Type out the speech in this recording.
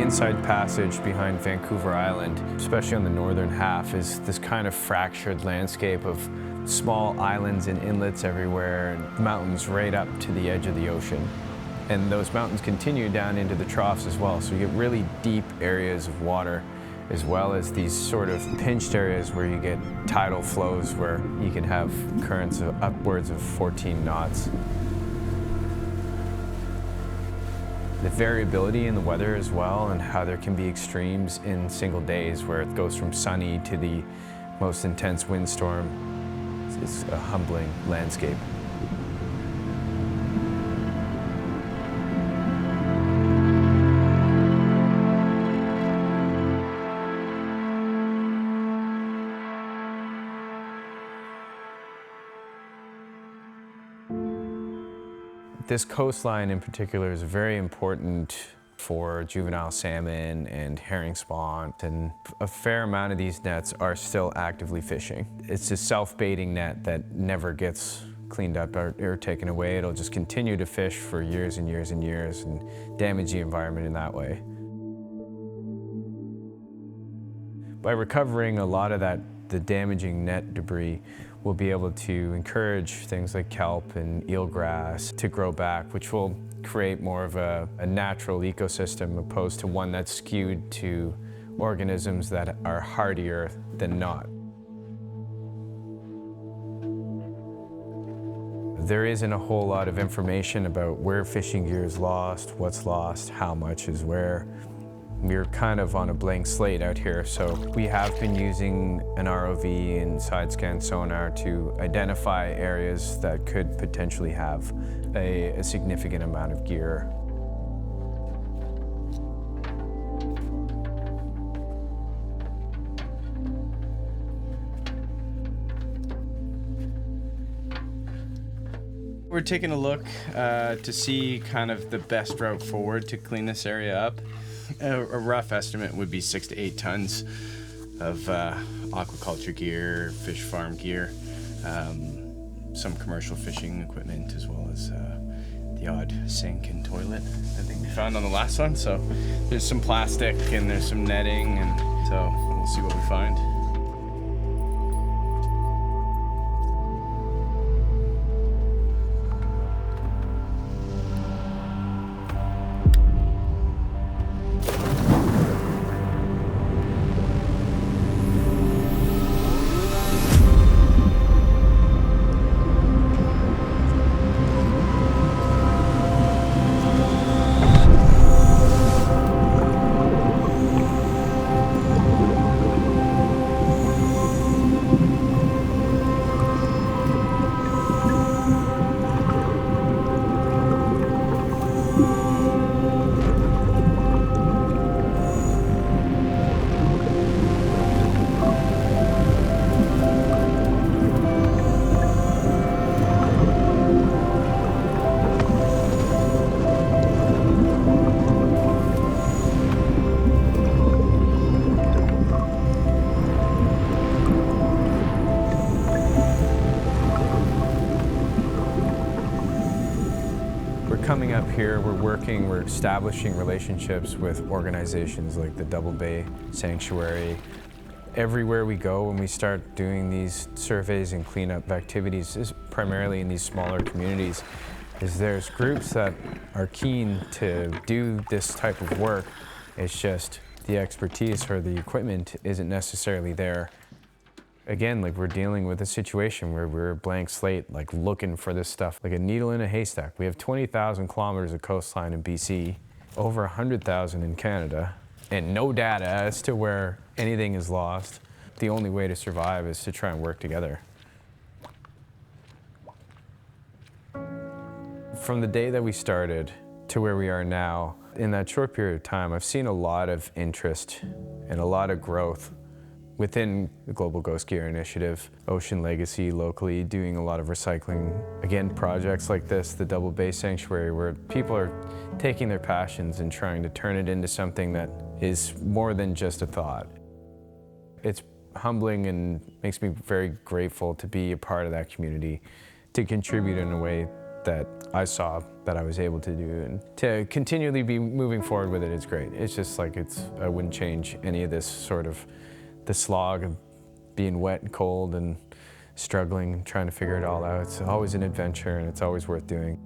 inside passage behind Vancouver Island, especially on the northern half, is this kind of fractured landscape of small islands and inlets everywhere, and mountains right up to the edge of the ocean. And those mountains continue down into the troughs as well, so you get really deep areas of water, as well as these sort of pinched areas where you get tidal flows where you can have currents of upwards of 14 knots. The variability in the weather as well, and how there can be extremes in single days where it goes from sunny to the most intense windstorm. It's a humbling landscape. This coastline in particular is very important for juvenile salmon and herring spawn, and a fair amount of these nets are still actively fishing. It's a self-baiting net that never gets cleaned up or taken away. It'll just continue to fish for years and years and years and damage the environment in that way. By recovering a lot of the damaging net debris, we'll be able to encourage things like kelp and eelgrass to grow back, which will create more of a natural ecosystem opposed to one that's skewed to organisms that are hardier than not. There isn't a whole lot of information about where fishing gear is lost, what's lost, how much is where. We're kind of on a blank slate out here, so we have been using an ROV and side-scan sonar to identify areas that could potentially have a significant amount of gear. We're taking a look to see kind of the best route forward to clean this area up. A rough estimate would be 6 to 8 tons of aquaculture gear, fish farm gear, some commercial fishing equipment, as well as the odd sink and toilet I think we found on the last one. So there's some plastic and there's some netting, and so we'll see what we find. Coming up here, we're establishing relationships with organizations like the Double Bay Sanctuary. Everywhere we go when we start doing these surveys and cleanup activities, is primarily in these smaller communities, is there's groups that are keen to do this type of work. It's just the expertise or the equipment isn't necessarily there. Again, like, we're dealing with a situation where we're a blank slate, like looking for this stuff, like a needle in a haystack. We have 20,000 kilometers of coastline in BC, over 100,000 in Canada, and no data as to where anything is lost. The only way to survive is to try and work together. From the day that we started to where we are now, in that short period of time, I've seen a lot of interest and a lot of growth within the Global Ghost Gear Initiative, Ocean Legacy locally, doing a lot of recycling. Again, projects like this, the Double Bay Sanctuary, where people are taking their passions and trying to turn it into something that is more than just a thought. It's humbling and makes me very grateful to be a part of that community, to contribute in a way that I saw that I was able to do, and to continually be moving forward with it is great. It's just like I wouldn't change any of this sort of the slog of being wet and cold and struggling and trying to figure it all out. It's always an adventure and it's always worth doing.